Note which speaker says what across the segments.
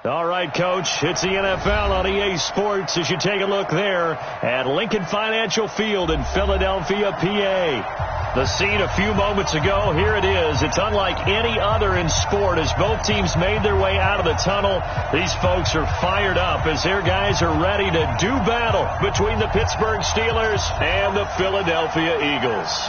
Speaker 1: All right, Coach, it's the NFL on EA Sports as you take a look there at Lincoln Financial Field in Philadelphia, PA. The scene a few moments ago, here it is. It's unlike any other in sport as both teams made their way out of the tunnel. These folks are fired up as their guys are ready to do battle between the Pittsburgh Steelers and the Philadelphia Eagles.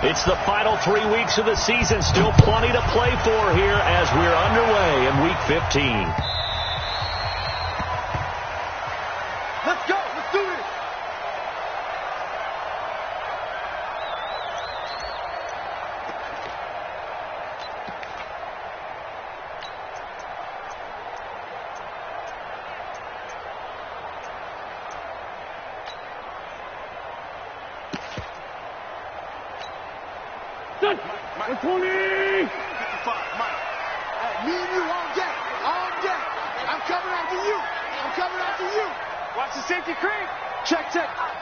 Speaker 1: It's the final 3 weeks of the season. Still plenty to play for here as we're underway in Week 15.
Speaker 2: Let's go. Let's do this.
Speaker 3: Mike. 20! 55, Mike.
Speaker 2: Hey, me and you on deck. On deck. I'm coming after you. I'm coming after you.
Speaker 3: Watch the safety creep.
Speaker 2: Check.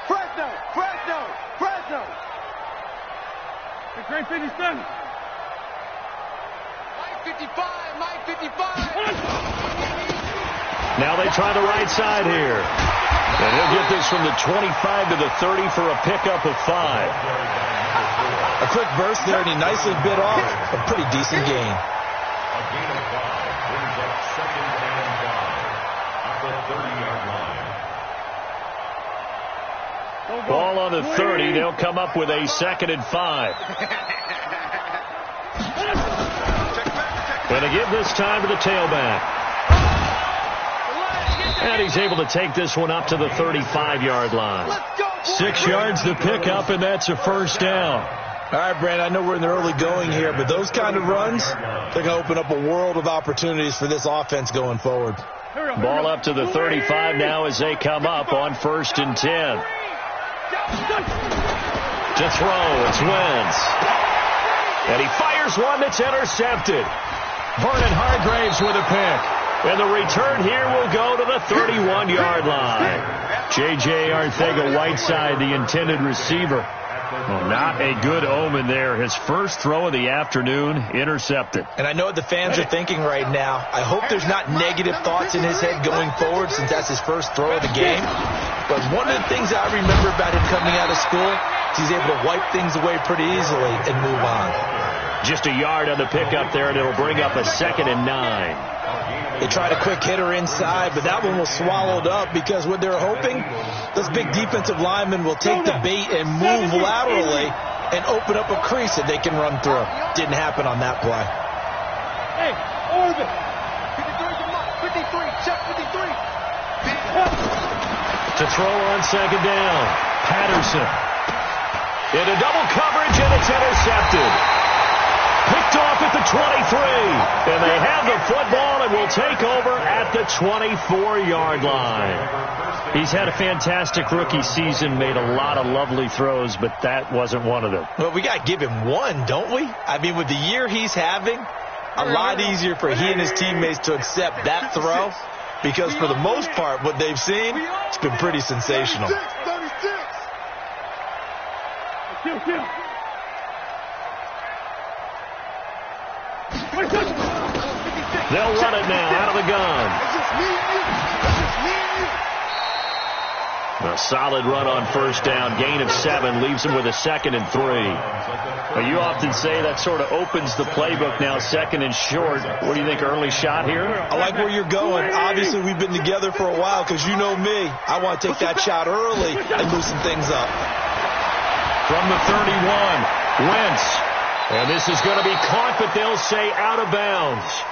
Speaker 2: Fresno.
Speaker 3: The great 57.
Speaker 2: Mike 55.
Speaker 1: Now they try the right side here. And he'll get this from the 25 to the 30 for a pickup of 5.
Speaker 4: A quick burst there, and he nicely bit off a pretty decent gain.
Speaker 5: A gain of 5 brings up 2nd and 5 at the 30-yard line.
Speaker 1: Ball on the 30. They'll come up with a 2nd and 5. Going to give this time to the tailback. And he's able to take this one up to the 35-yard line. 6 yards to pick up, and that's a first down.
Speaker 4: All right, Brandon, I know we're in the early going here, but those kind of runs, they're going to open up a world of opportunities for this offense going forward.
Speaker 1: Ball up to the 35 now as they come up on 1st and 10. To throw, it's Wentz. And he fires one that's intercepted. Vernon Hargraves with a pick. And the return here will go to the 31-yard line. J.J. Arcega-Whiteside, the intended receiver. Well, not a good omen there. His first throw of the afternoon intercepted.
Speaker 4: And I know what the fans are thinking right now. I hope there's not negative thoughts in his head going forward since that's his first throw of the game. But one of the things I remember about him coming out of school is he's able to wipe things away pretty easily and move on.
Speaker 1: Just a yard on the pickup there, and it'll bring up a 2nd and 9.
Speaker 4: They tried a quick hitter inside, but that one was swallowed up because what they're hoping, those big defensive linemen will take the bait and move laterally and open up a crease that they can run through. Didn't happen on that play.
Speaker 3: Hey, Orbit.
Speaker 2: 53, check 53.
Speaker 1: To throw on 2nd down, Patterson. Into double coverage, and it's intercepted. Picked off at the 23. And they have the football and will take over at the 24-yard line. He's had a fantastic rookie season, made a lot of lovely throws, but that wasn't one of them.
Speaker 4: Well, we got to give him one, don't we? I mean, with the year he's having, a lot easier for he and his teammates to accept that throw because for the most part, what they've seen, it's been pretty sensational.
Speaker 2: 36.
Speaker 3: Kill.
Speaker 1: They'll run it now out of the gun. A solid run on 1st down. Gain of 7 leaves him with a 2nd and 3. Well, you often say that sort of opens the playbook now, 2nd and short. What do you think, early shot here?
Speaker 4: I like where you're going. Obviously, we've been together for a while because you know me. I want to take that shot early and loosen things up.
Speaker 1: From the 31, Wentz. And this is going to be caught, but they'll say out of bounds.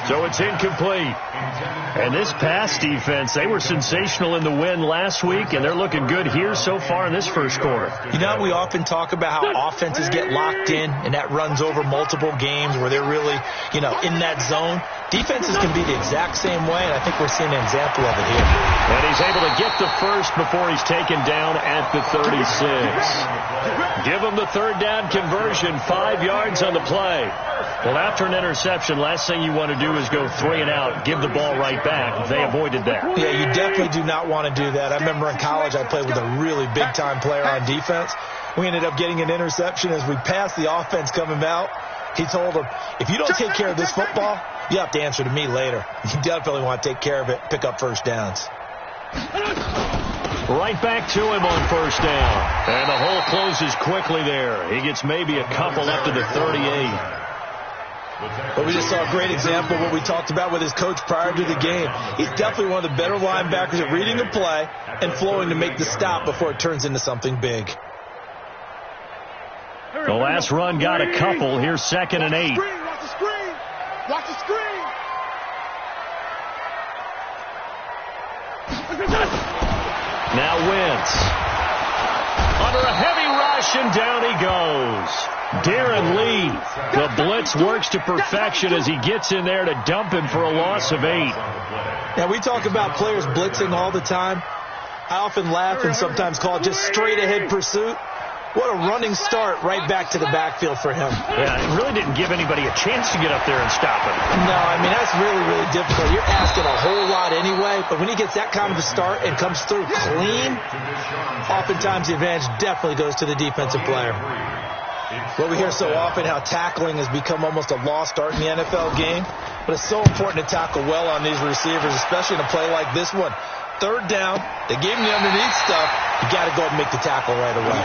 Speaker 1: So it's incomplete. And this pass defense, they were sensational in the win last week, and they're looking good here so far in this first quarter.
Speaker 4: You know, we often talk about how offenses get locked in, and that runs over multiple games where they're really, in that zone. Defenses can be the exact same way, and I think we're seeing an example of it here.
Speaker 1: And he's able to get the first before he's taken down at the 36. Give him the 3rd down conversion, 5 yards on the play. Well, after an interception, last thing you want to do is go 3 and out, give the ball right back. They avoided that.
Speaker 4: Yeah, you definitely do not want to do that. I remember in college I played with a really big-time player on defense. We ended up getting an interception as we passed the offense coming out. He told him, if you don't take care of this football, you have to answer to me later. You definitely want to take care of it, pick up first downs.
Speaker 1: Right back to him on first down. And the hole closes quickly there. He gets maybe a couple up to the 38.
Speaker 4: But we just saw a great example of what we talked about with his coach prior to the game. He's definitely one of the better linebackers at reading a play and flowing to make the stop before it turns into something big.
Speaker 1: The last run got a couple. Here's 2nd and 8.
Speaker 2: Watch the screen. Watch the screen.
Speaker 1: Now Wentz. Under a heavy rush, and down he goes. Darren Lee. The blitz works to perfection as he gets in there to dump him for a loss of 8.
Speaker 4: Now, we talk about players blitzing all the time. I often laugh and sometimes call it just straight-ahead pursuit. What a running start right back to the backfield for him.
Speaker 1: Yeah, it really didn't give anybody a chance to get up there and stop him.
Speaker 4: No, I mean, that's really, really difficult. You're asking a whole lot anyway, but when he gets that kind of a start and comes through clean, oftentimes the advantage definitely goes to the defensive player. Well, we hear so often how tackling has become almost a lost art in the NFL game, but it's so important to tackle well on these receivers, especially in a play like this one. 3rd down, they gave him the underneath stuff. You got to go and make the tackle right away.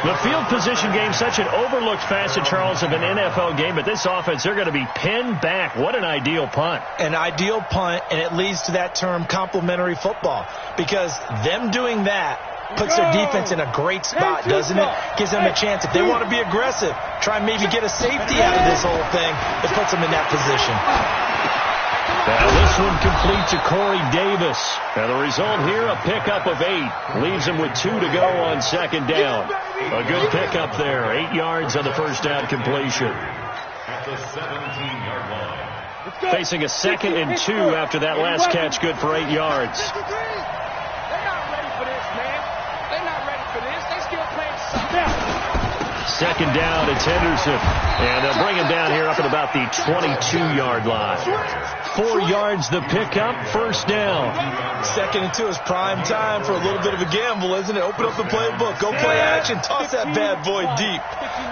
Speaker 1: The field position game, such an overlooked facet, Charles, of an NFL game, but this offense, they're going to be pinned back. What an ideal punt.
Speaker 4: An ideal punt, and it leads to that term complementary football, because them doing that puts their defense in a great spot, doesn't it? Gives them a chance. If they want to be aggressive, try and maybe get a safety out of this whole thing, it puts them in that position.
Speaker 1: Now this one complete to Corey Davis. And the result here, a pickup of 8. Leaves him with 2 to go on 2nd down. A good pickup there. 8 yards on the first down completion.
Speaker 5: At the 17-yard line.
Speaker 1: Facing a 2nd and 2 after that last catch, good for 8 yards.
Speaker 2: They're not ready for this, man. They're not ready for this. They still playing soccer.
Speaker 1: 2nd down, it's Henderson. And they'll bring him down here up at about the 22-yard line. 4 yards the pickup, first down.
Speaker 4: 2nd and 2 is prime time for a little bit of a gamble, isn't it? Open up the playbook, go play action, toss that bad boy deep.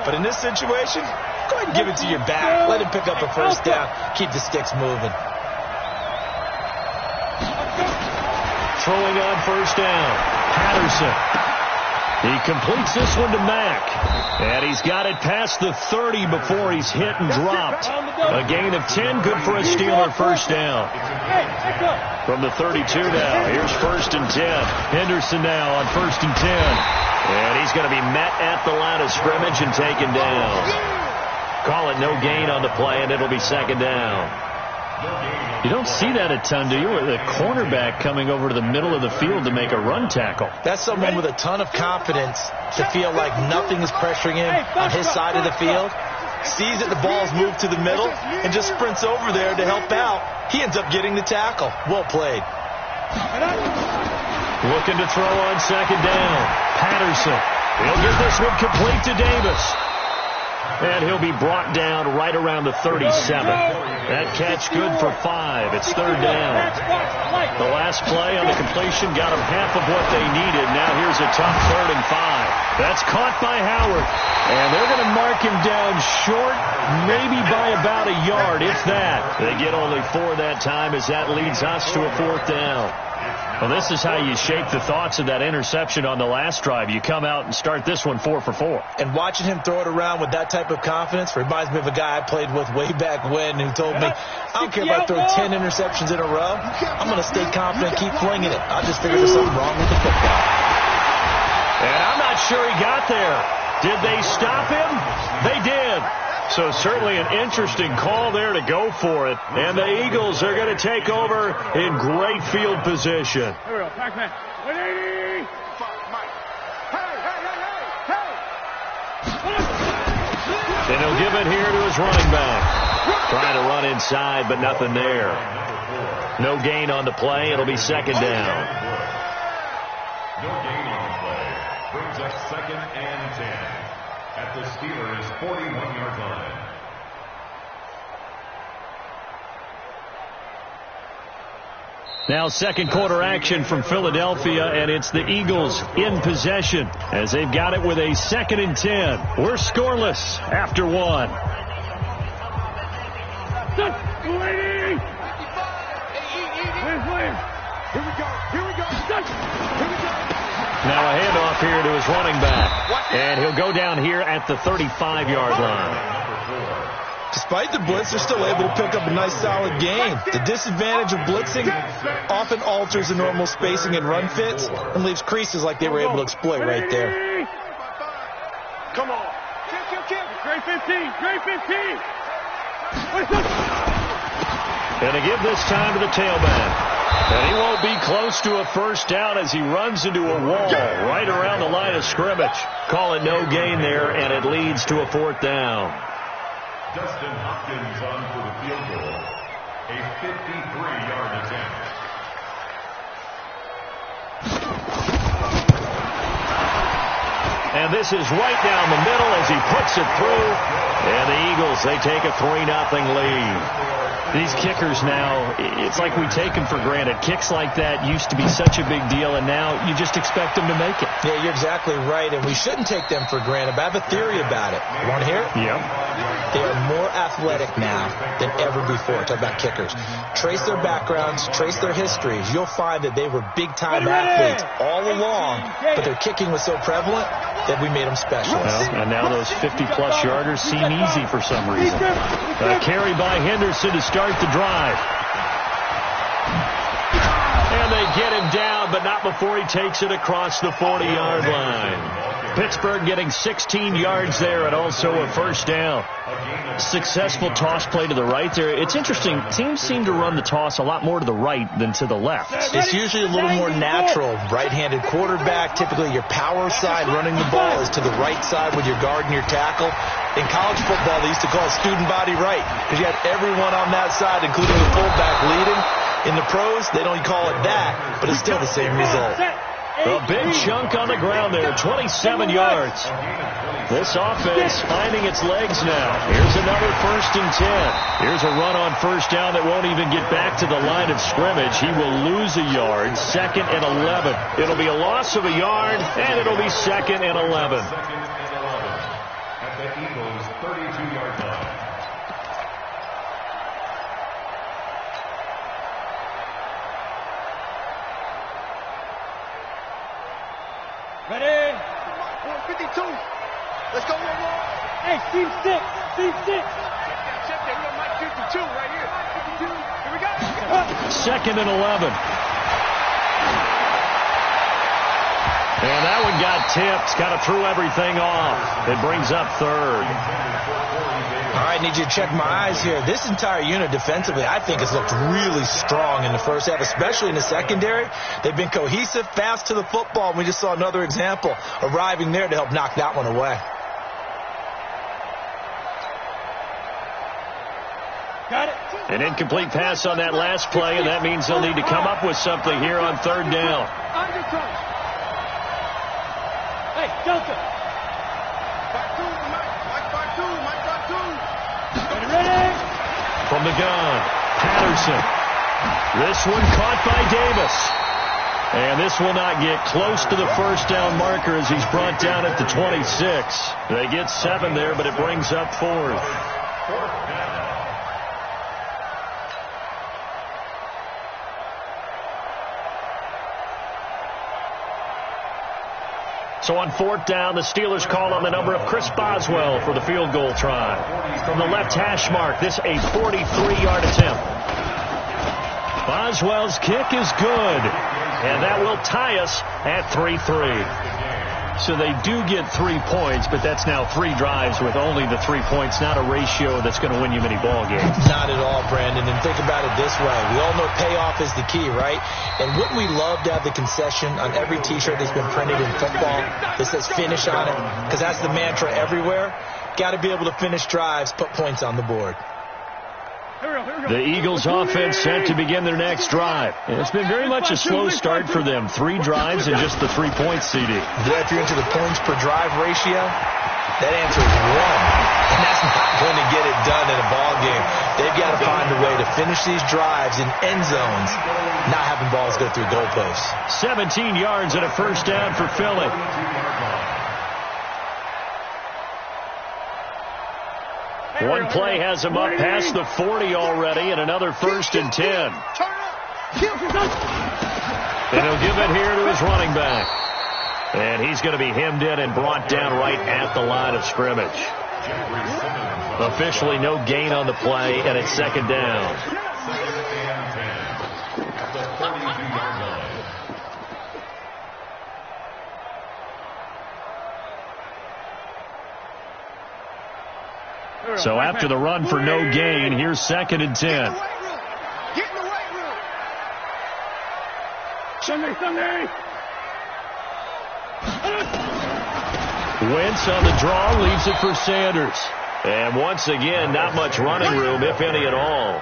Speaker 4: But in this situation, go ahead and give it to your back. Let him pick up a first down. Keep the sticks moving.
Speaker 1: Throwing on first down, Patterson. He completes this one to Mack. And he's got it past the 30 before he's hit and dropped. A gain of 10, good for a Steeler first down. From the 32 now, here's 1st and 10. Henderson now on 1st and 10. And he's going to be met at the line of scrimmage and taken down. Call it no gain on the play, and it'll be 2nd down. You don't see that a ton, do you? With a cornerback coming over to the middle of the field to make a run tackle.
Speaker 4: That's someone with a ton of confidence to feel like nothing is pressuring him on his side of the field. Sees that the ball's moved to the middle and just sprints over there to help out. He ends up getting the tackle. Well played.
Speaker 1: Looking to throw on 2nd down. Patterson. He'll get this one complete to Davis. And he'll be brought down right around the 37. That catch good for 5. It's 3rd down. The last play on the completion got them half of what they needed. Now here's a tough 3rd and 5. That's caught by Howard. And they're going to mark him down short, maybe by about a yard, if that. They get only 4 that time as that leads us to a 4th down. Well, this is how you shake the thoughts of that interception on the last drive. You come out and start this one 4 for 4.
Speaker 4: And watching him throw it around with that type of confidence reminds me of a guy I played with way back when who told me, I don't care if I throw 10 interceptions in a row. I'm going to stay confident, keep flinging it. I just figured there's something wrong with the football.
Speaker 1: And I'm not sure he got there. Did they stop him? They did. So certainly an interesting call there to go for it. And the Eagles are going to take over in great field position.
Speaker 3: Here we go. Pac-Man. 180.
Speaker 1: And he'll give it here to his running back. Trying to run inside, but nothing there. No gain on the play. It'll be 2nd down.
Speaker 5: No gain on the play. Brings up 2nd and 10. At the Steelers' 41-yard line.
Speaker 1: Now second quarter action from Philadelphia, and it's the Eagles in possession as they've got it with a 2nd and 10. We're scoreless after one. Now a handoff here to his running back, and he'll go down here at the 35-yard line.
Speaker 4: Despite the blitz, they're still able to pick up a nice, solid gain. The disadvantage of blitzing often alters the normal spacing and run fits and leaves creases like they were able to exploit right there.
Speaker 3: Come on. Great 15. Great 15.
Speaker 1: And to give this time to the tailback. And he won't be close to a first down as he runs into a wall right around the line of scrimmage. Call it no gain there, and it leads to a 4th down.
Speaker 5: Dustin Hopkins on for the field goal. A 53-yard attempt.
Speaker 1: And this is right down the middle as he puts it through. And the Eagles, they take a 3-0 lead. These kickers now, it's like we take them for granted. Kicks like that used to be such a big deal, and now you just expect them to make it.
Speaker 4: Yeah, you're exactly right, and we shouldn't take them for granted. But I have a theory about it. You want to hear it?
Speaker 1: Yep.
Speaker 4: They are more athletic now than ever before. Talk about kickers. Trace their backgrounds, trace their histories. You'll find that they were big-time athletes all along, but their kicking was so prevalent that we made them specialists.
Speaker 1: Well, and now those 50-plus yarders seem easy for some reason. Carry by Henderson to start the drive. And they get him down, but not before he takes it across the 40-yard line. Pittsburgh getting 16 yards there and also a first down. Successful toss play to the right there. It's interesting. Teams seem to run the toss a lot more to the right than to the left.
Speaker 4: It's usually a little more natural. Right-handed quarterback, typically your power side running the ball is to the right side with your guard and your tackle. In college football, they used to call it student body right because you had everyone on that side, including the fullback, leading. In the pros, they don't call it that, but it's still the same result.
Speaker 1: A big chunk on the ground there, 27 yards. This offense finding its legs now. Here's another 1st and 10. Here's a run on first down that won't even get back to the line of scrimmage. He will lose a yard, 2nd and 11. It'll be a loss of a yard, and it'll be 2nd and 11.
Speaker 5: At the Eagles' 32-yard line.
Speaker 3: Ready?
Speaker 2: 52. Let's go one more.
Speaker 3: Hey, team 6. Team 6.
Speaker 2: Check that. We Mike 52 right here. 52. Here we go.
Speaker 1: 2nd and 11. And that one got tipped. Kind of threw everything off. It brings up 3rd.
Speaker 4: All right, need you to check my eyes here. This entire unit defensively, I think, has looked really strong in the first half, especially in the secondary. They've been cohesive, fast to the football, and we just saw another example arriving there to help knock that one away.
Speaker 3: Got it.
Speaker 1: An incomplete pass on that last play, and that means they'll need to come up with something here on 3rd down.
Speaker 3: Hey, Delta. Ready?
Speaker 1: From the gun, Patterson. This one caught by Davis. And this will not get close to the first down marker as he's brought down at the 26. They get 7 there, but it brings up 4th. So on 4th down, the Steelers call on the number of Chris Boswell for the field goal try. From the left hash mark, this a 43-yard attempt. Boswell's kick is good, and that will tie us at 3-3. So they do get 3 points, but that's now 3 drives with only the 3 points, not a ratio that's going to win you many ball games.
Speaker 4: Not at all, Brandon, and think about it this way. We all know payoff is the key, right? And wouldn't we love to have the concession on every T-shirt that's been printed in football that says finish on it? Because that's the mantra everywhere. Got to be able to finish drives, put points on the board.
Speaker 1: The Eagles offense set to begin their next drive. It's been very much a slow start for them. 3 drives and just the 3 points, CD.
Speaker 4: Yeah, if you're into the points per drive ratio, That answer is one. And that's not going to get it done in a ball game. They've got to find a way to finish these drives in end zones, not having balls go through goalposts.
Speaker 1: 17 yards and a first down for Philly. One play has him up past the 40 already, and another 1st and 10. And he'll give it here to his running back. And he's going to be hemmed in and brought down right at the line of scrimmage. Officially no gain on the play, and it's 2nd down. So after the run for no gain, here's 2nd and 10.
Speaker 2: Get in the weight room. Sunday.
Speaker 1: Wentz on the draw, leaves it for Sanders. And once again, not much running room, if any at all.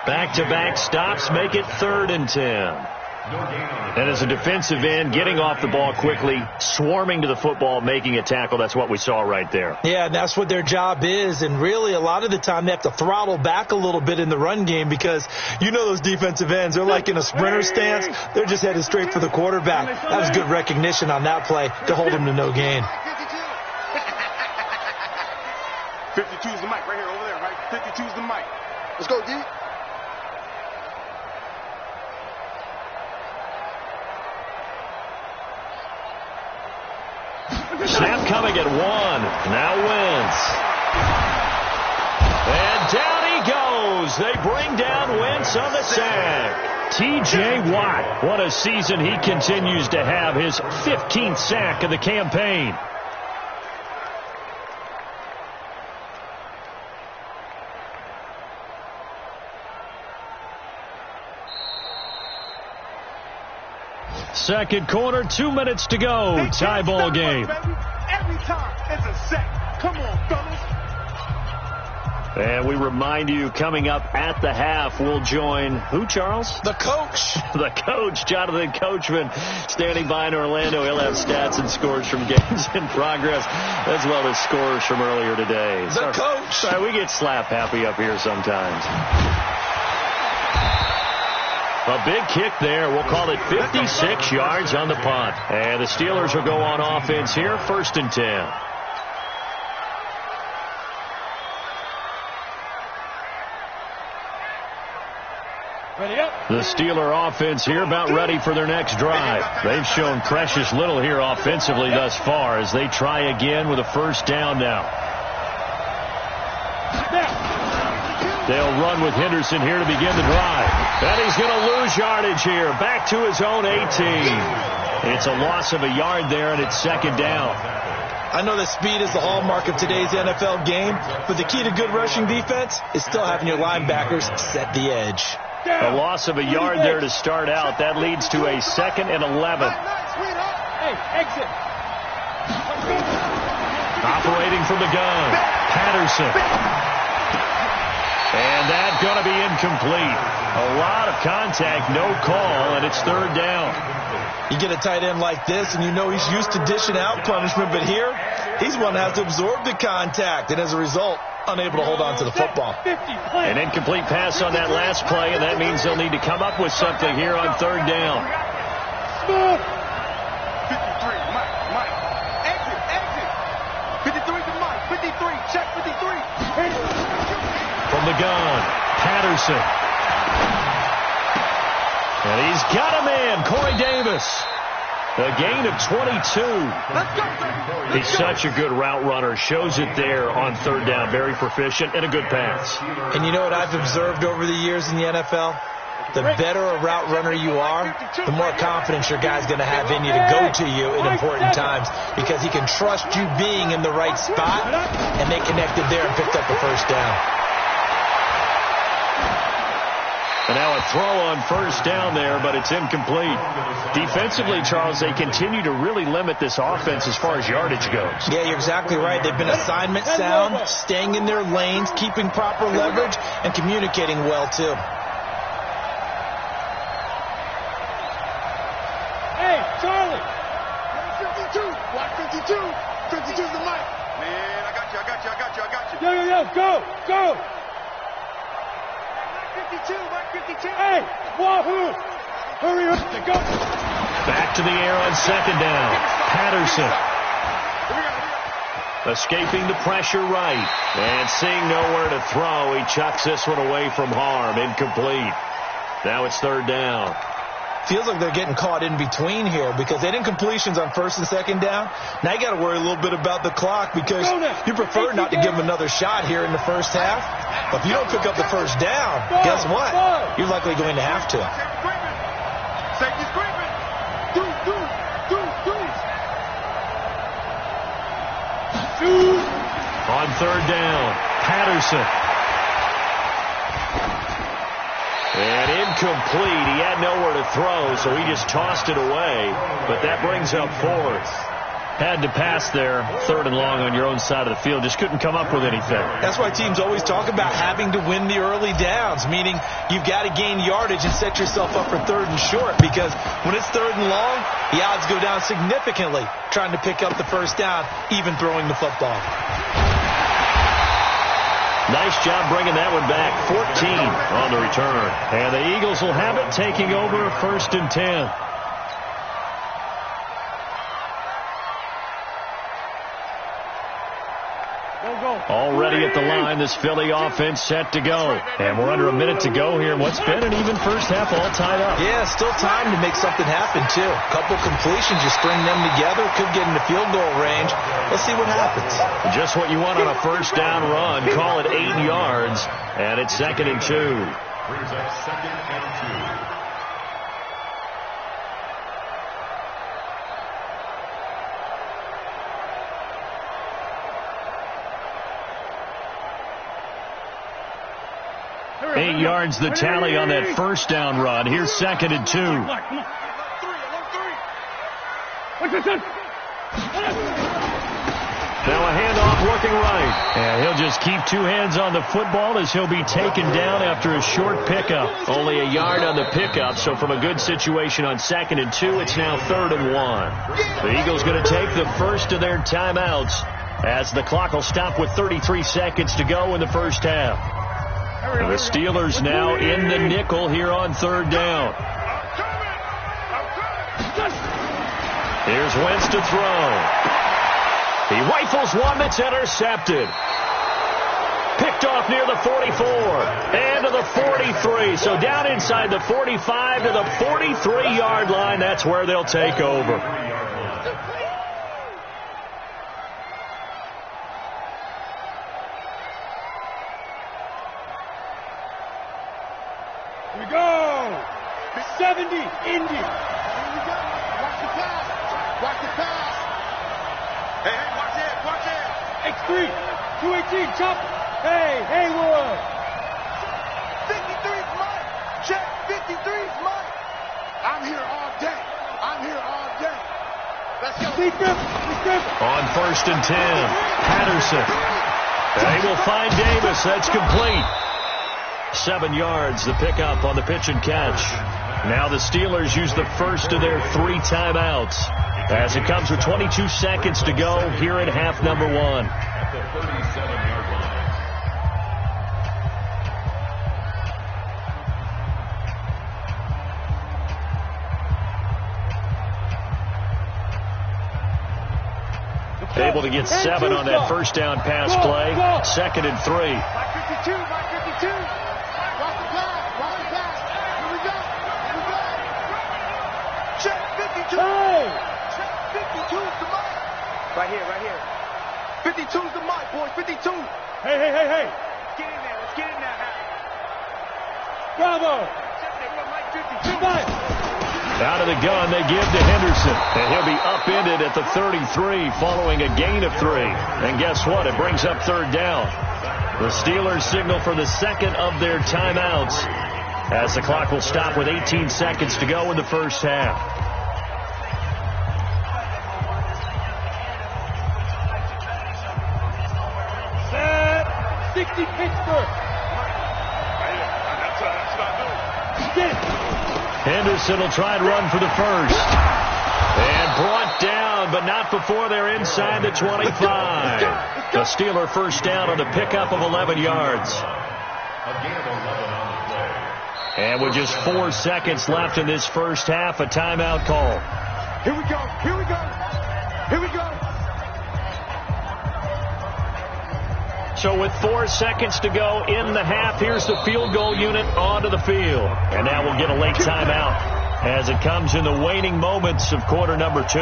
Speaker 1: Back-to-back stops make it 3rd and 10. And as a defensive end, getting off the ball quickly, swarming to the football, making a tackle, that's what we saw right there.
Speaker 4: Yeah, and that's what their job is. And really, a lot of the time, they have to throttle back a little bit in the run game because you know those defensive ends, they're like in a sprinter stance. They're just headed straight for the quarterback. That was good recognition on that play to hold them to no gain.
Speaker 2: 52 is the mic right here, over there, right? 52 is the mic. Let's go, D.
Speaker 1: Snap coming at 1. Now Wentz. And down he goes. They bring down Wentz on the sack. T.J. Watt. What a season he continues to have. His 15th sack of the campaign. Second quarter, 2 minutes to go. Tie ball game.
Speaker 2: Every time it's a sack. Come on, fellas.
Speaker 1: And we remind you, coming up at the half, we'll join who, Charles?
Speaker 4: The coach.
Speaker 1: The coach, Jonathan Coachman, standing by in Orlando. He'll have stats and scores from games in progress, as well as scores from earlier today.
Speaker 4: The coach.
Speaker 1: Sorry, we get slap happy up here sometimes. A big kick there. We'll call it 56 yards on the punt. And the Steelers will go on offense here, 1st and 10.
Speaker 3: Ready up.
Speaker 1: The Steeler offense here about ready for their next drive. They've shown precious little here offensively thus far as they try again with a 1st down now. They'll run with Henderson here to begin the drive. And he's going to lose yardage here. Back to his own 18. It's a loss of a yard there, and it's 2nd down.
Speaker 4: I know that speed is the hallmark of today's NFL game, but the key to good rushing defense is still having your linebackers set the edge.
Speaker 1: A loss of a yard there to start out. That leads to a 2nd and 11.
Speaker 3: Hey, exit.
Speaker 1: Operating from the gun, Patterson. And that's going to be incomplete. A lot of contact, no call, and it's 3rd down.
Speaker 4: You get a tight end like this, and you know he's used to dishing out punishment, but here, he's one that has to absorb the contact, and as a result, unable to hold on to the football.
Speaker 1: An incomplete pass on that last play, and that means they'll need to come up with something here on 3rd down.
Speaker 2: 53, Mike. Exit. 53 to Mike. 53, check 53.
Speaker 1: From the gun, Patterson. And he's got him in, Corey Davis. A gain of 22. He's such a good route runner. Shows it there on 3rd down. Very proficient and a good pass.
Speaker 4: And you know what I've observed over the years in the NFL? The better a route runner you are, the more confidence your guy's going to have in you to go to you in important times because he can trust you being in the right spot, and they connected there and picked up the 1st down.
Speaker 1: And now a throw on 1st down there, but it's incomplete. Defensively, Charles, they continue to really limit this offense as far as yardage goes.
Speaker 4: Yeah, you're exactly right. They've been assignment sound, staying in their lanes, keeping proper leverage, and communicating well, too.
Speaker 3: Hey, Charlie.
Speaker 2: 52. Block 52. 52's the mic. Man, I got you.
Speaker 3: Yo, go!
Speaker 2: Mark 52.
Speaker 3: Hey, Wahoo! Hurry up, go!
Speaker 1: Back to the air on second down. Patterson. Escaping the pressure right. And seeing nowhere to throw, he chucks this one away from harm. Incomplete. Now it's third down.
Speaker 4: Feels like they're getting caught in between here because they didn't completions on first and second down. Now you got to worry a little bit about the clock because you prefer not to give them another shot here in the first half. But if you don't pick up the first down, guess what? You're likely going to have to.
Speaker 2: Safety's creeping.
Speaker 1: On third down, Patterson. And incomplete. He had nowhere to throw, so he just tossed it away. But that brings up fourth. Had to pass there, third and long on your own side of the field. Just couldn't come up with anything.
Speaker 4: That's why teams always talk about having to win the early downs, meaning you've got to gain yardage and set yourself up for third and short, because when it's third and long, the odds go down significantly trying to pick up the first down, even throwing the football.
Speaker 1: Nice job bringing that one back. 14 on the return. And the Eagles will have it, taking over first and 10. Already at the line, this Philly offense set to go. And we're under a minute to go here in what's been an even first half, all tied up.
Speaker 4: Yeah, still time to make something happen, too. A couple completions, you string them together, could get into field goal range. Let's see what happens.
Speaker 1: Just what you want on a first down run. Call it 8 yards, and it's second and 2.
Speaker 5: Brings up second and 2.
Speaker 1: Eight yards the tally on that first down run. Here's second and 2.
Speaker 3: Now
Speaker 1: a handoff looking right. And he'll just keep two hands on the football as he'll be taken down after a short pickup. Only a yard on the pickup, so from a good situation on second and 2, it's now third and 1. The Eagles going to take the first of their timeouts as the clock will stop with 33 seconds to go in the first half. And the Steelers now in the nickel here on third down. Here's Wentz to throw. He rifles one that's intercepted. Picked off near the 44 and to the 43. So down inside the 45 to the 43-yard line. That's where they'll take over.
Speaker 3: we go! 70, Indy.
Speaker 2: Here we go. Watch the pass. Hey, watch it.
Speaker 3: X3, 218, chop. Hey, Haywood.
Speaker 2: 53's mine. Check, 53's mine. I'm here all day. Let's go.
Speaker 1: On first and 10, Patterson. They will find Davis. That's complete. 7 yards, the pickup on the pitch and catch. Now the Steelers use the first of their 3 timeouts as it comes with 22 seconds to go here at half number 1.
Speaker 5: At the 37-yard line.
Speaker 1: Able to get 7 on that first down pass play. Second and 3.
Speaker 2: Mike 52. Watch the pass. Here we go. Check, 52.
Speaker 3: Hey!
Speaker 2: Check, 52's the mic. Right here. 52's the mic, boys. 52.
Speaker 3: Hey!
Speaker 2: Get in there. Let's get in there.
Speaker 3: Bravo!
Speaker 2: Mike 52.
Speaker 3: Goodbye!
Speaker 1: Out of the gun, they give to Henderson. And he'll be upended at the 33 following a gain of 3. And guess what? It brings up third down. The Steelers signal for the second of their timeouts as the clock will stop with 18 seconds to go in the first half.
Speaker 3: Set. 60 Pittsburgh.
Speaker 2: That's what I do.
Speaker 3: Get it.
Speaker 1: Henderson will try and run for the first. And brought down, but not before they're inside the 25. The Steeler first down on the pickup of 11 yards. And with just 4 seconds left in this first half, a timeout call.
Speaker 2: Here we go. Here we go. Here we go.
Speaker 1: So with 4 seconds to go in the half, here's the field goal unit onto the field. And now we'll get a late timeout as it comes in the waning moments of quarter number 2.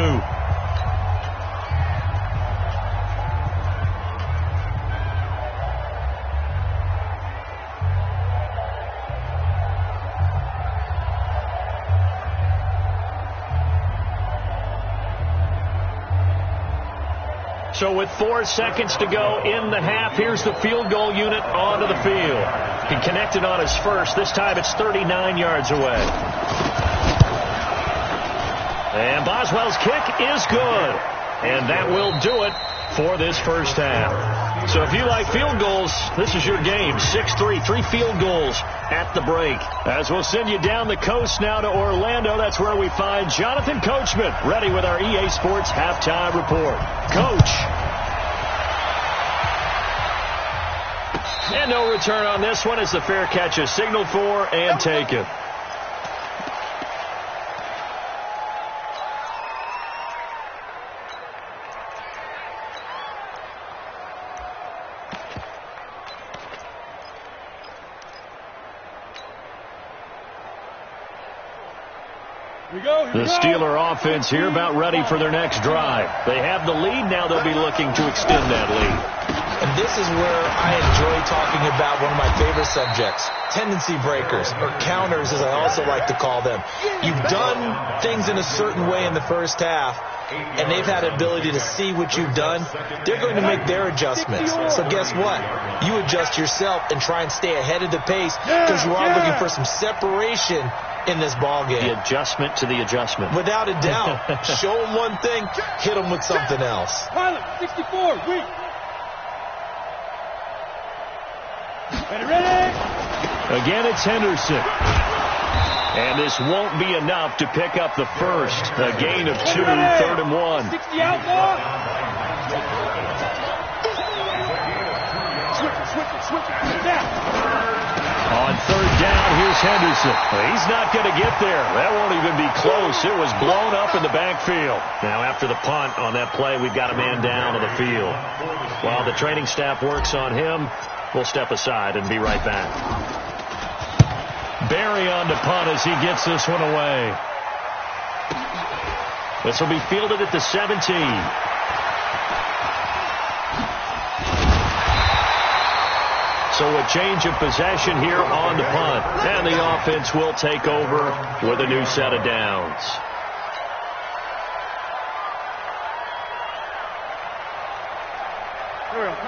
Speaker 1: So with 4 seconds to go in the half, here's the field goal unit onto the field. He connected on his first. This time it's 39 yards away. And Boswell's kick is good. And that will do it for this first half. So if you like field goals, this is your game. 6-3, 3 field goals at the break. As we'll send you down the coast now to Orlando, that's where we find Jonathan Coachman, ready with our EA Sports halftime report. Coach. And no return on this one as the fair catch is signaled for and taken. The Steeler offense here about ready for their next drive. They have the lead. Now they'll be looking to extend that lead.
Speaker 4: And this is where I enjoy talking about one of my favorite subjects, tendency breakers, or counters as I also like to call them. You've done things in a certain way in the first half, and they've had the ability to see what you've done. They're going to make their adjustments. So guess what? You adjust yourself and try and stay ahead of the pace because you are looking for some separation in this ball game.
Speaker 1: The adjustment to the adjustment.
Speaker 4: Without a doubt. Show them one thing, hit them with something else.
Speaker 3: Pilot, 64, weak. Ready?
Speaker 1: Again, it's Henderson. And this won't be enough to pick up the first. A gain of 2, 3rd and 1.
Speaker 3: 60 outlaw. Switch it.
Speaker 1: On 3rd down, here's Henderson. He's not going to get there. That won't even be close. It was blown up in the backfield. Now, after the punt on that play, we've got a man down on the field. While the training staff works on him, we'll step aside and be right back. Barry on the punt as he gets this one away. This will be fielded at the 17. So a change of possession here on the punt. And the offense will take over with a new set of downs.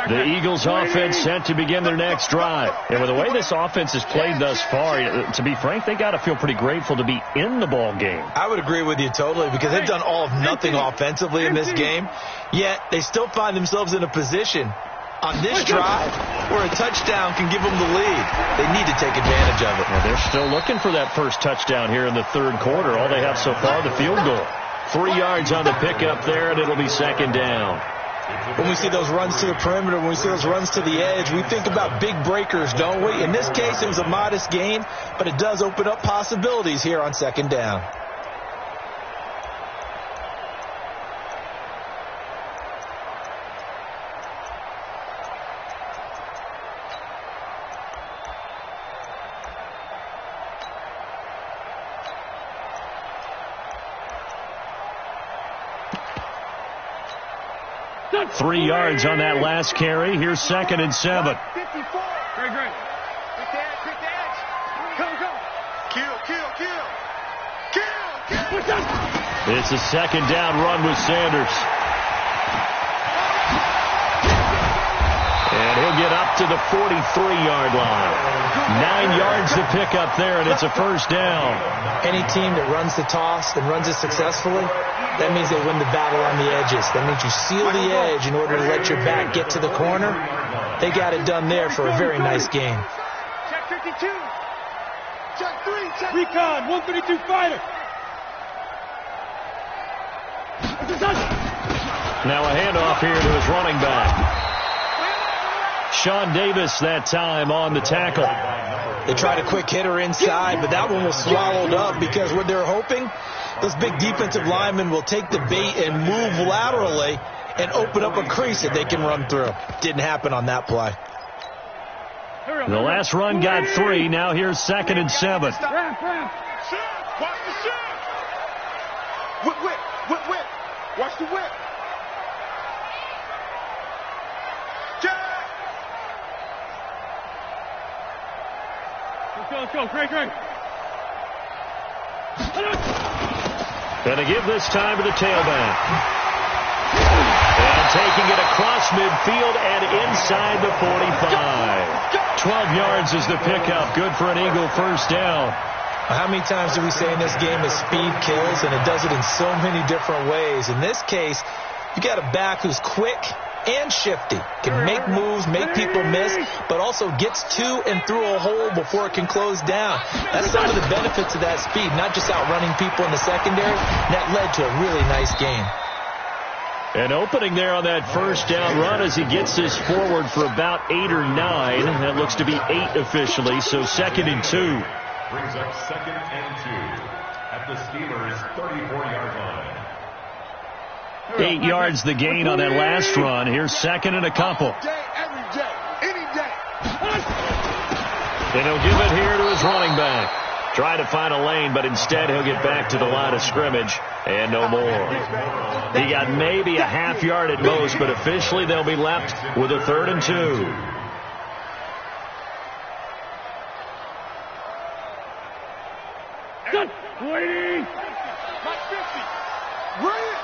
Speaker 1: The Eagles offense set to begin their next drive. And with the way this offense has played thus far, to be frank, they got to feel pretty grateful to be in the ball game.
Speaker 4: I would agree with you totally because they've done all of nothing offensively in this game. Yet they still find themselves in a position on this drive where a touchdown can give them the lead. They need to take advantage of it.
Speaker 1: Well, they're still looking for that first touchdown here in the 3rd quarter. All they have so far, the field goal. 3 yards on the pickup there, and it'll be 2nd down.
Speaker 4: When we see those runs to the perimeter, when we see those runs to the edge, we think about big breakers, don't we? In this case, it was a modest gain, but it does open up possibilities here on 2nd down.
Speaker 1: Three yards on that last carry. Here's 2nd and 7.
Speaker 2: 54. Great. Quick the edge. Go. Kill.
Speaker 1: It's a 2nd down run with Sanders. And he'll get up to the 43-yard line. 9 yards to pick up there, and it's a 1st down.
Speaker 4: Any team that runs the toss and runs it successfully, that means they win the battle on the edges. That means you seal the edge in order to let your back get to the corner. They got it done there for a very nice game.
Speaker 2: Check 52. Check 3. Check
Speaker 3: Recon, 132 fighter.
Speaker 1: Now a handoff here to his running back. Sean Davis that time on the tackle.
Speaker 4: They tried a quick hitter inside, but that one was swallowed up because what they're hoping, those big defensive linemen will take the bait and move laterally and open up a crease that they can run through. Didn't happen on that play.
Speaker 1: The last run got 3. Now here's 2nd and 7.
Speaker 2: Watch the shift. Whip. Watch the whip.
Speaker 3: Let's go. Great.
Speaker 1: Gonna give this time to the tailback. And taking it across midfield and inside the 45. 12 yards is the pickup. Good for an Eagle first down.
Speaker 4: How many times do we say in this game that speed kills, and it does it in so many different ways? In this case, you got a back who's quick and shifty, can make moves, make people miss, but also gets to and through a hole before it can close down. That's some of the benefits of that speed, not just outrunning people in the secondary. That led to a really nice game.
Speaker 1: An opening there on that first down run as he gets this forward for about 8 or 9. That looks to be 8 officially, so 2nd and 2.
Speaker 5: Brings up 2nd and 2 at the Steelers' 34-yard line.
Speaker 1: 8 yards the gain on that last run. Here's 2nd and a couple.
Speaker 2: Every day, any day.
Speaker 1: And he'll give it here to his running back. Try to find a lane, but instead he'll get back to the line of scrimmage and no more. He got maybe a half yard at most, but officially they'll be left with a 3rd and 2.
Speaker 3: Waiting.
Speaker 2: Mike 50. Bring it.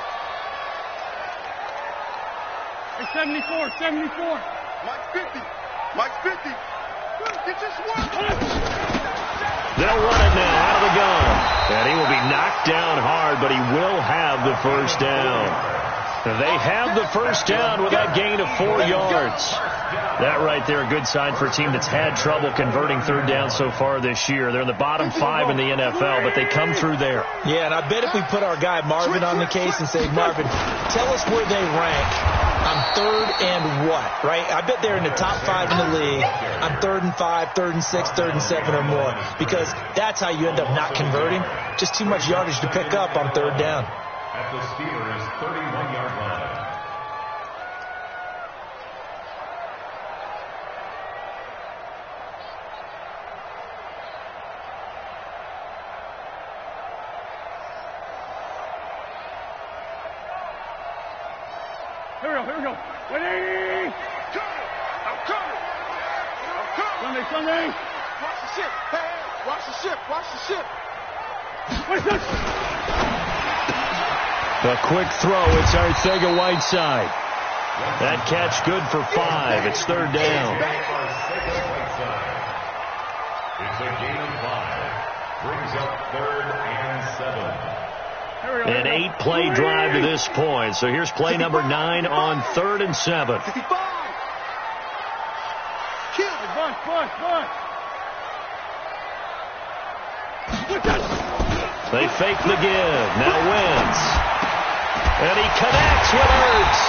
Speaker 3: Hey, 74.
Speaker 2: Mike 50. It just worked.
Speaker 1: They'll run it now out of the gun. And he will be knocked down hard, but he will have the first down. They have the first down with that gain of 4 yards. That right there, a good sign for a team that's had trouble converting 3rd down so far this year. They're in the bottom 5 in the NFL, but they come through there.
Speaker 4: Yeah, and I bet if we put our guy Marvin on the case and say, Marvin, tell us where they rank on 3rd and what, right? I bet they're in the top 5 in the league on 3rd and 5, 3rd and 6, 3rd and 7 or more, because that's how you end up not converting. Just too much yardage to pick up on 3rd down.
Speaker 5: At the Steelers' 31-yard line.
Speaker 3: Here we go. Waiting.
Speaker 2: I'm coming.
Speaker 3: Sunday.
Speaker 2: Watch the ship. Hey, watch the ship.
Speaker 3: Watch this.
Speaker 1: A quick throw. It's Arcega-Whiteside. That catch good for 5. It's 3rd down.
Speaker 5: It's a gain of 5. Brings up 3rd and 7.
Speaker 1: An 8-play drive to this point. So here's play number 9 on 3rd and 7.
Speaker 2: 55. Kill it.
Speaker 3: Bush.
Speaker 1: They fake the give. Now Wentz. And he connects with Ertz.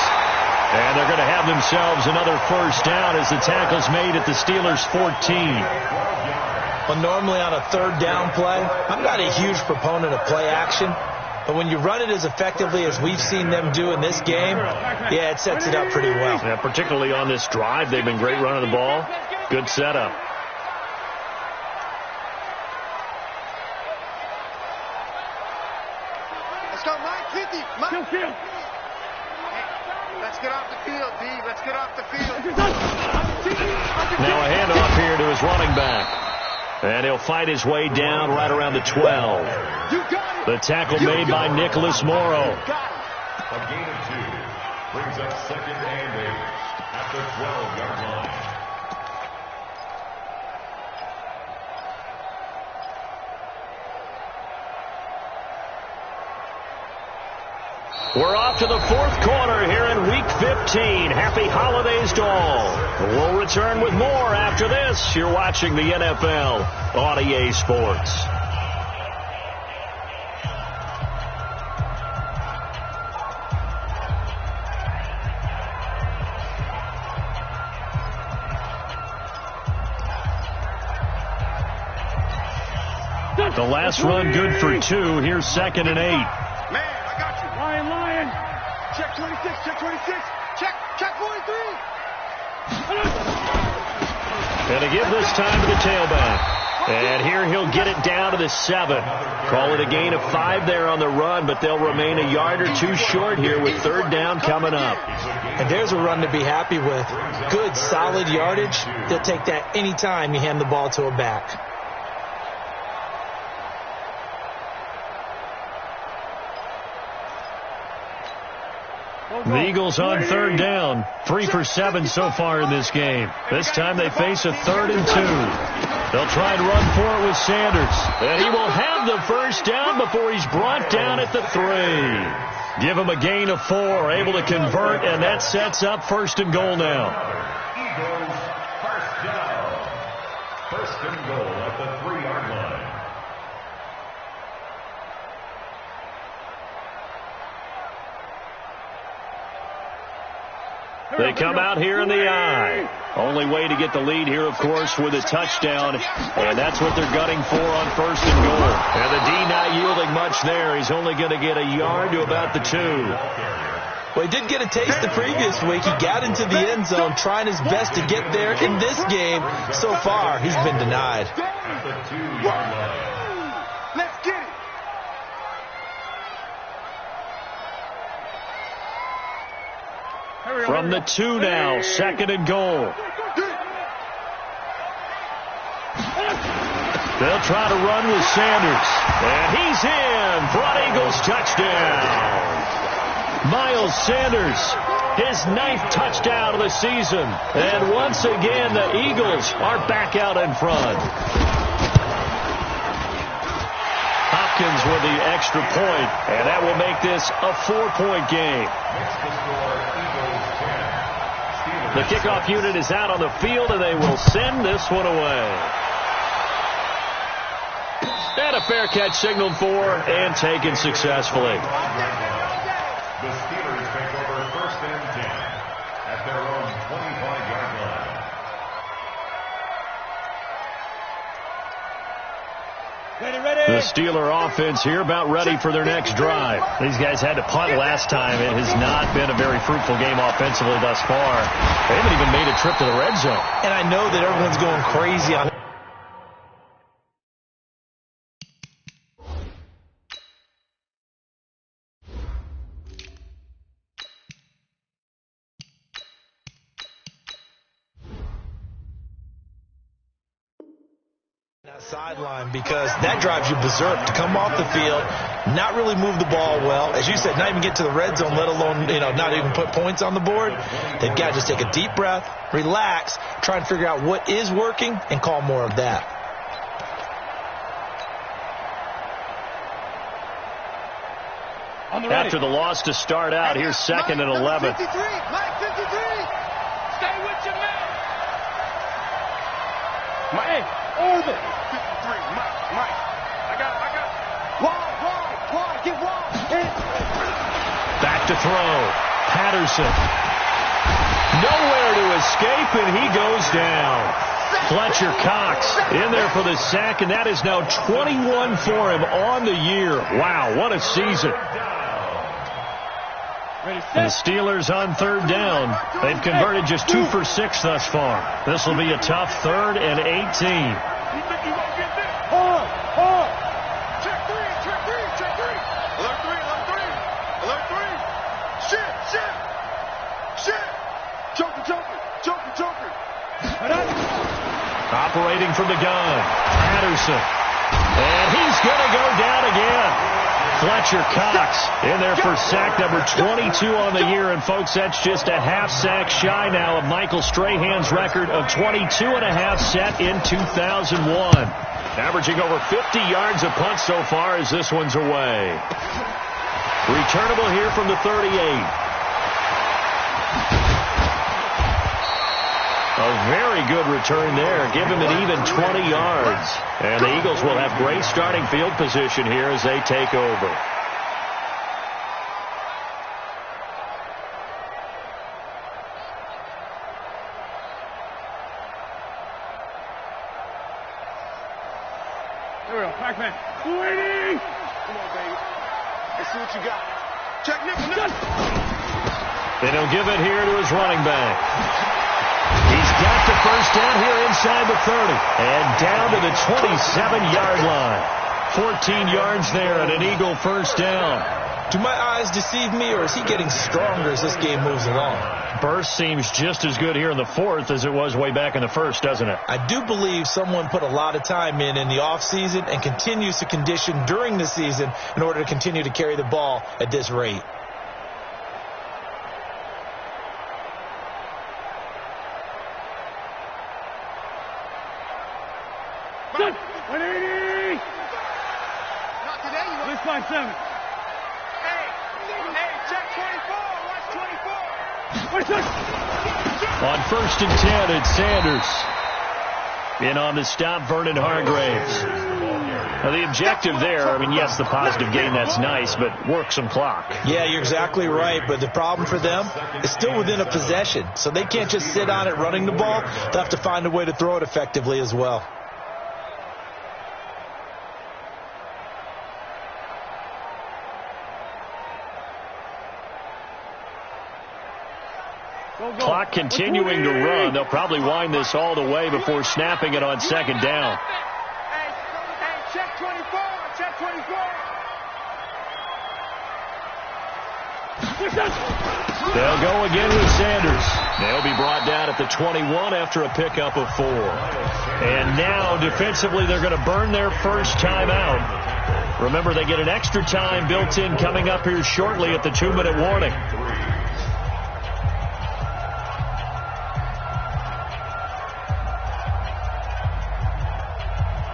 Speaker 1: And they're going to have themselves another first down as the tackle's made at the Steelers' 14.
Speaker 4: Well, normally on a 3rd down play, I'm not a huge proponent of play action. But when you run it as effectively as we've seen them do in this game, yeah, it sets it up pretty well.
Speaker 1: Yeah, particularly on this drive, they've been great running the ball. Good setup.
Speaker 2: Let's go, Mike 50. Mike.
Speaker 3: Kill.
Speaker 2: Let's get off the field, D. Let's get off the field.
Speaker 1: Now a handoff here to his running back. And he'll fight his way down right around the 12.
Speaker 2: You got it.
Speaker 1: The tackle made by Nicholas Morrow.
Speaker 5: A gain of 2. Brings up 2nd and 8 at the 12-yard line.
Speaker 1: We're off to the 4th quarter here in Week 15. Happy holidays to all. We'll return with more after this. You're watching the NFL on EA Sports. The last run good for 2. Here's 2nd and 8.
Speaker 2: Man, I got you.
Speaker 3: Lion.
Speaker 2: Check 26, check 26. Check 43.
Speaker 1: And to give this time to the tailback. And here he'll get it down to the 7. Call it a gain of 5 there on the run, but they'll remain a yard or 2 short here with 3rd down coming up.
Speaker 4: And there's a run to be happy with. Good, solid yardage. They'll take that anytime you hand the ball to a back.
Speaker 1: The Eagles on 3rd down. 3 for 7 so far in this game. This time they face a 3rd and 2. They'll try and run for it with Sanders. And he will have the first down before he's brought down at the 3. Give him a gain of 4. Able to convert, and that sets up 1st and goal now.
Speaker 5: Eagles first down. 1st and goal at the 3-yard line.
Speaker 1: They come out here in the I. Only way to get the lead here, of course, with a touchdown. And that's what they're gunning for on 1st and goal. And the D not yielding much there. He's only going to get a yard to about the 2.
Speaker 4: Well, he did get a taste the previous week. He got into the end zone trying his best to get there. In this game, so far, he's been denied.
Speaker 5: At the 2-yard line.
Speaker 2: Let's get it.
Speaker 1: From the 2 now, 2nd and goal. They'll try to run with Sanders. And he's in for an Eagles touchdown. Miles Sanders, his 9th touchdown of the season. And once again, the Eagles are back out in front. Hopkins with the extra point, and that will make this a 4-point game.
Speaker 5: Makes the score Eagles 10.
Speaker 1: The kickoff unit is out on the field, and they will send this one away. And a fair catch signaled for and taken successfully.
Speaker 5: The Steelers take over 1st and 10 at their own 25-yard line.
Speaker 1: The Steeler offense here about ready for their next drive. These guys had to punt last time. It has not been a very fruitful game offensively thus far. They haven't even made a trip to the red zone.
Speaker 4: And I know that everyone's going crazy on it. Sideline, because that drives you berserk to come off the field, not really move the ball well, as you said, not even get to the red zone, let alone, not even put points on the board. They've got to just take a deep breath, relax, try and figure out what is working and call more of that.
Speaker 1: After the loss to start out, here's 2nd and 11.
Speaker 2: 53, Mike 53. Stay with your man.
Speaker 3: Hey, over.
Speaker 2: 53, Mike. I got. Wide, get wide.
Speaker 1: Back to throw. Patterson. Nowhere to escape, and he goes down. Fletcher Cox in there for the sack, and that is now 21 for him on the year. Wow, what a season. And the Steelers on 3rd down. They've converted just 2 for 6 thus far. This will be a tough 3rd and 18.
Speaker 2: You think you won't get this? Check three. Alert 3. Shit. Joker.
Speaker 1: Operating from the gun. Patterson. And he's going to go down again. Fletcher Cox in there for sack number 22 on the year. And, folks, that's just a half sack shy now of Michael Strahan's record of 22 and a half set in 2001. Averaging over 50 yards a punt so far as this one's away. Returnable here from the 38. A very good return there. Give him an even 20 yards. And the Eagles will have great starting field position here as they take over.
Speaker 3: Back man. 280.
Speaker 2: Come on, baby. Let's see what you got. Check nickel.
Speaker 1: They don't give it here to his running back. He's got the first down here inside the 30. And down to the 27-yard line. 14 yards there and an Eagle first down.
Speaker 4: Do my eyes deceive me, or is he getting stronger as this game moves along?
Speaker 1: Burst seems just as good here in the fourth as it was way back in the first, doesn't it?
Speaker 4: I do believe someone put a lot of time in the offseason and continues to condition during the season in order to continue to carry the ball at this rate.
Speaker 3: Good. 180.
Speaker 2: Not today, you know.
Speaker 3: Let's find 7.
Speaker 2: Hey, check 24. Watch 24.
Speaker 1: On first and 10, it's Sanders. In on the stop, Vernon Hargraves. Now, the objective there, I mean, yes, the positive gain, that's nice, but work some clock.
Speaker 4: Yeah, you're exactly right, but the problem for them is still within a possession, so they can't just sit on it running the ball. They'll have to find a way to throw it effectively as well.
Speaker 1: Clock continuing to run. They'll probably wind this all the way before snapping it on second down.
Speaker 2: Hey, check 24. Check 24.
Speaker 1: They'll go again with Sanders. They'll be brought down at the 21 after a pickup of 4. And now, defensively, they're going to burn their first timeout. Remember, they get an extra time built in coming up here shortly at the 2-minute warning.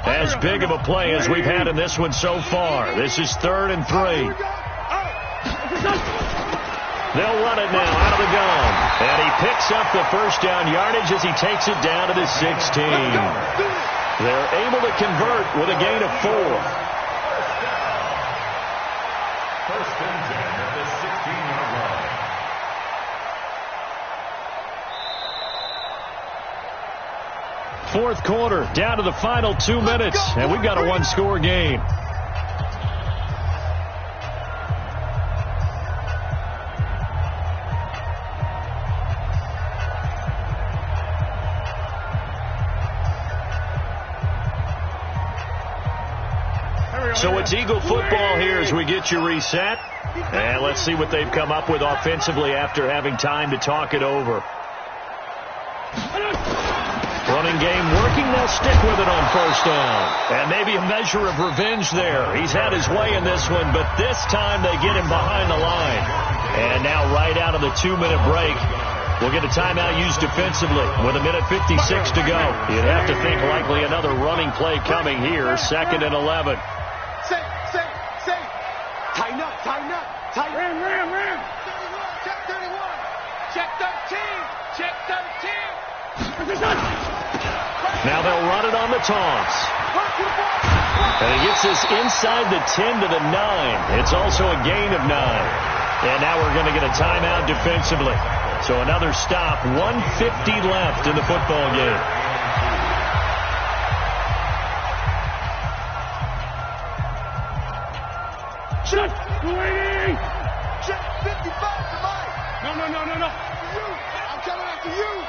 Speaker 1: As big of a play as we've had in this one so far. This is 3rd and 3. They'll run it now out of the gun. And he picks up the first down yardage as he takes it down to the 16. They're able to convert with a gain of 4.
Speaker 5: First and 10 at the 16-yard line.
Speaker 1: Fourth quarter, down to the final 2 minutes, and we've got a one-score game. So it's Eagle football here as we get you reset. And let's see what they've come up with offensively after having time to talk it over. Running game working. They'll stick with it on first down. And maybe a measure of revenge there. He's had his way in this one, but this time they get him behind the line. And now right out of the 2-minute break, we'll get a timeout used defensively with 1:56 to go. You'd have to think likely another running play coming here. 2nd and 11.
Speaker 2: Say. Tighten up.
Speaker 3: Ram.
Speaker 2: 31. Check 31. Check 13.
Speaker 1: Now they'll run it on the toss. And he gets this inside the 10 to the 9. It's also a gain of 9. And now we're going to get a timeout defensively. So another stop. 1:50 left in the football game.
Speaker 3: Shut! 280!
Speaker 2: Check 55 for Mike.
Speaker 3: No.
Speaker 2: I'm coming after you.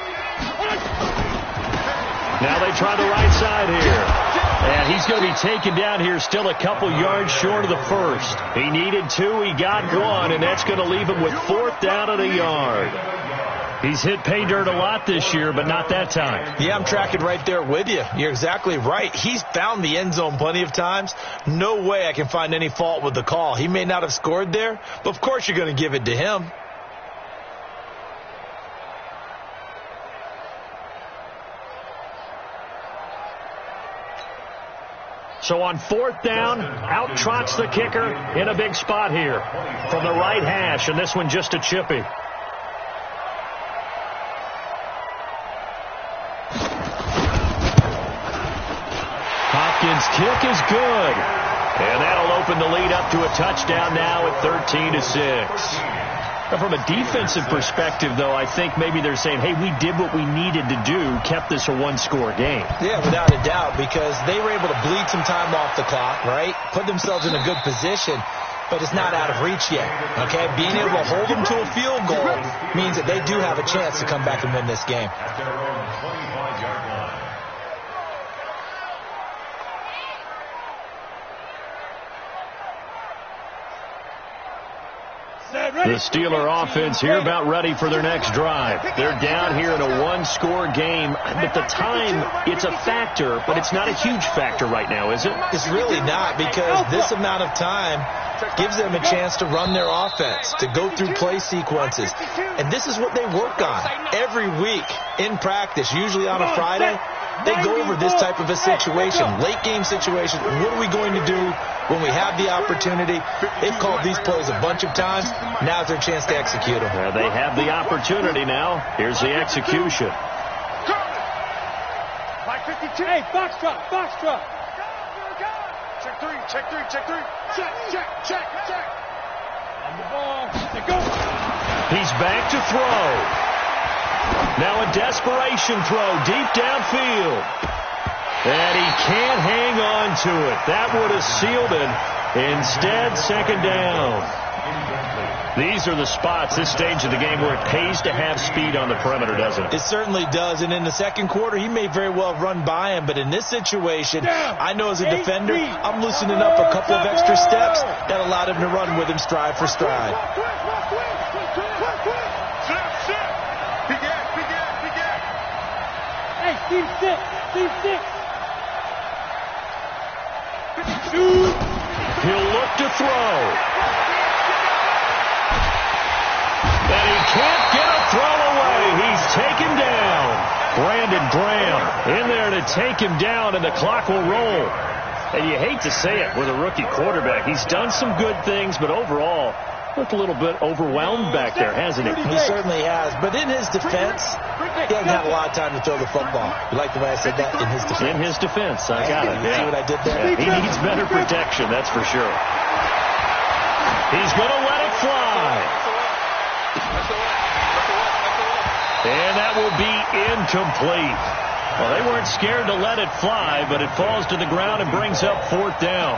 Speaker 1: Now they try the right side here. And he's going to be taken down here still a couple yards short of the first. He needed 2. He got 1, and that's going to leave him with 4th down at a yard. He's hit pay dirt a lot this year, but not that time.
Speaker 4: Yeah, I'm tracking right there with you. You're exactly right. He's found the end zone plenty of times. No way I can find any fault with the call. He may not have scored there, but of course you're going to give it to him.
Speaker 1: So on 4th down, out trots the kicker in a big spot here from the right hash, and this one just a chippy. Hopkins' kick is good. And that'll open the lead up to a touchdown now at 13-6. Now, from a defensive perspective, though, I think maybe they're saying, hey, we did what we needed to do, kept this a one-score game.
Speaker 4: Yeah, without a doubt, because they were able to bleed some time off the clock, right? Put themselves in a good position, but it's not out of reach yet, okay? Being able to hold them to a field goal means that they do have a chance to come back and win this game.
Speaker 5: At their own 25-yard line.
Speaker 1: The Steeler offense here about ready for their next drive. They're down here in a one-score game, but the time, it's a factor, but it's not a huge factor right now, is it?
Speaker 4: It's really not, because this amount of time gives them a chance to run their offense, to go through play sequences. And this is what they work on every week in practice, usually on a Friday. They go over this type of a situation, late game situation. What are we going to do when we have the opportunity? They've called these plays a bunch of times. Now's their chance to execute them.
Speaker 1: They have the opportunity now. Here's the execution.
Speaker 3: Hey, box truck, box truck.
Speaker 2: Check three, check three, check three. Check.
Speaker 3: On the ball. They go.
Speaker 1: He's back to throw. Now a desperation throw deep downfield. And he can't hang on to it. That would have sealed it. Instead, second down. These are the spots, this stage of the game, where it pays to have speed on the perimeter, doesn't it?
Speaker 4: It certainly does. And in the second quarter, he may very well run by him. But in this situation, I know as a defender, I'm loosening up a couple of extra steps that allowed him to run with him stride for stride.
Speaker 3: Hey, team six.
Speaker 1: He'll look to throw. And he can't get a throw away. He's taken down. Brandon Graham in there to take him down, and the clock will roll. And you hate to say it with a rookie quarterback. He's done some good things, but overall, looked a little bit overwhelmed back there, hasn't he?
Speaker 4: He certainly has. But in his defense, he hasn't had a lot of time to throw the football. You like the way I said that? In his defense.
Speaker 1: In his defense. I got it.
Speaker 4: See what I did there?
Speaker 1: Yeah, he needs better protection, that's for sure. He's going to let it fly. And that will be incomplete. Well, they weren't scared to let it fly, but it falls to the ground and brings up fourth down.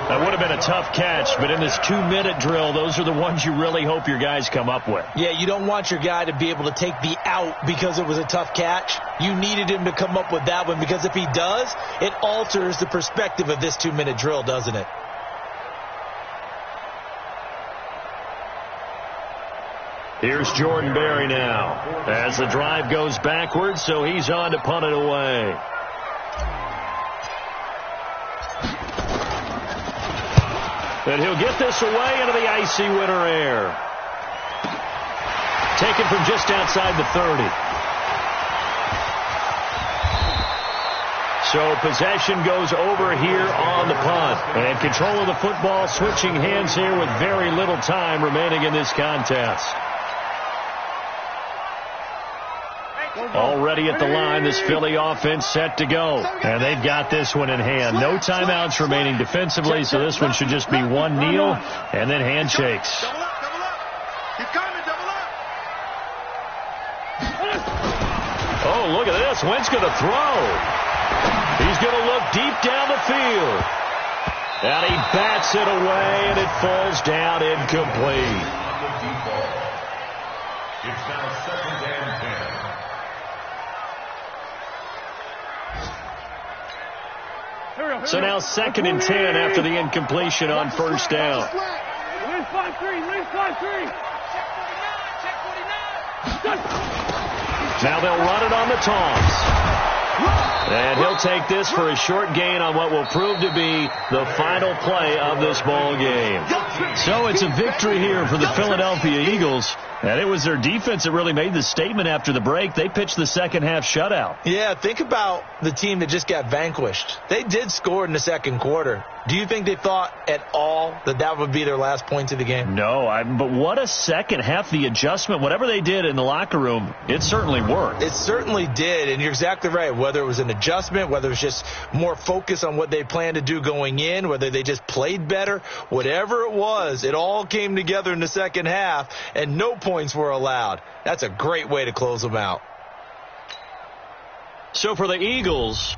Speaker 1: That would have been a tough catch, but in this 2-minute drill, those are the ones you really hope your guys come up with.
Speaker 4: Yeah, you don't want your guy to be able to take the out because it was a tough catch. You needed him to come up with that one, because if he does, it alters the perspective of this 2-minute drill, doesn't it?
Speaker 1: Here's Jordan Berry now as the drive goes backwards, so he's on to punt it away. And he'll get this away into the icy winter air. Taken from just outside the 30. So possession goes over here on the punt. And control of the football switching hands here with very little time remaining in this contest. Already at the line, this Philly offense set to go. And they've got this one in hand. No timeouts remaining defensively, so this one should just be one kneel and then handshakes.
Speaker 2: Double up. He's coming, double up.
Speaker 1: Oh, look at this. Wentz going to throw. He's going to look deep down the field. And he bats it away, and it falls down incomplete.
Speaker 5: It's now second and 10.
Speaker 1: So now second and 10 after the incompletion on first down.
Speaker 3: Win 5-3.
Speaker 1: Now they'll run it on the toss. And he'll take this for a short gain on what will prove to be the final play of this ball game. So it's a victory here for the Philadelphia Eagles. And it was their defense that really made the statement after the break. They pitched the second half shutout.
Speaker 4: Yeah, think about the team that just got vanquished. They did score in the second quarter. Do you think they thought at all that that would be their last point of the game?
Speaker 1: No, but what a second half. The adjustment, whatever they did in the locker room, it certainly worked.
Speaker 4: It certainly did, and you're exactly right. Whether it was an adjustment, whether it was just more focus on what they planned to do going in, whether they just played better, whatever it was. It all came together in the second half, and no points were allowed. That's a great way to close them out.
Speaker 1: So for the Eagles,